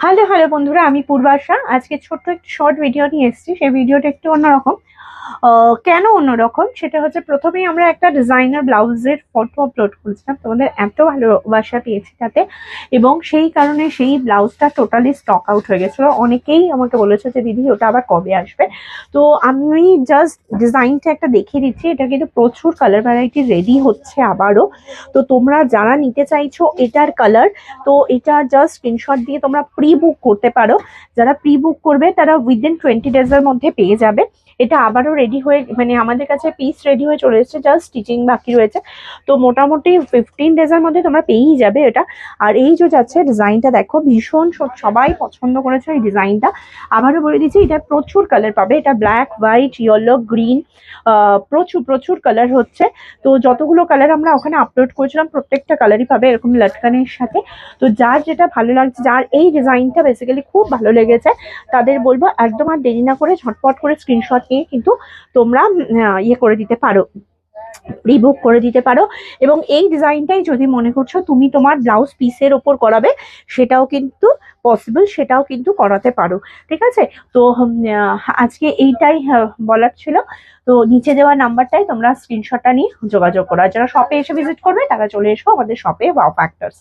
Hello hello বন্ধুরা, আমি পূর্বাশা। আজকে ছোট্ট একটি শর্ট ভিডিও নিয়ে এসেছি। সেই ভিডিওটা একটু অন্যরকম। কেন অন্যরকম সেটা হচ্ছে, প্রথমেই আমরা একটা ডিজাইনার ব্লাউজের ফটো আপলোড করেছিলাম, তোমাদের এত ভালোবাসা পেয়েছি তাতে, এবং সেই কারণে সেই ব্লাউজটা টোটালি স্টক আউট হয়ে গেছিলো। অনেকেই আমাকে বলেছে যে দিদি ওটা আবার কবে আসবে। তো আমি জাস্ট ডিজাইনটা একটা দেখিয়ে দিচ্ছি। এটা কিন্তু প্রচুর কালার ভ্যারাইটি রেডি হচ্ছে আবারও। তো তোমরা যারা নিতে চাইছো এটার কালার, তো এটা জাস্ট স্ক্রিনশট দিয়ে তোমরা প্রি বুক করতে পারো। যারা প্রি বুক করবে তারা উইদিন 20 ডেজের মধ্যে পেয়ে যাবে। এটা আবারও রেডি হয়ে, মানে আমাদের কাছে পিস রেডি হয়ে চলে এসেছে, জাস্ট স্টিচিং বাকি রয়েছে। তো মোটামুটি 15 ডেজের মধ্যে তোমরা পেয়েই যাবে এটা। আর এই যে যাচ্ছে ডিজাইনটা দেখো, ভীষণ সবাই পছন্দ করেছে এই ডিজাইনটা। আবারও বলে দিচ্ছি, এটা প্রচুর কালার পাবে। এটা ব্ল্যাক, হোয়াইট, ইয়েলো, গ্রিন, প্রচুর প্রচুর কালার হচ্ছে। তো যতগুলো কালার আমরা ওখানে আপলোড করেছিলাম প্রত্যেকটা কালারই পাবে এরকম লটকানের সাথে। তো যার যেটা ভালো লাগছে, যার এই ডিজাইনটা বেসিক্যালি খুব ভালো লেগেছে, তাদের বলবো একদম আর দেরি না করে ঝটপট করে স্ক্রিনশট নিয়ে কিন্তু তোমরা ইয়ে করে দিতে পারো, প্রিবুক করে দিতে পারো। এবং এই ডিজাইনটাই যদি মনে করছো তুমি তোমার ব্লাউজ পিসের ওপর করাবে, সেটাও কিন্তু পসিবল, সেটাও কিন্তু করাতে পারো। ঠিক আছে? তো আজকে এইটাই বলার ছিল। তো নিচে দেওয়া নাম্বারটাই তোমরা স্ক্রিনশটটা নিয়ে যোগাযোগ করো। আর যারা শপে এসে ভিজিট করবে তারা চলে এসো আমাদের শপে, ওয়াও ফ্যাক্টরস।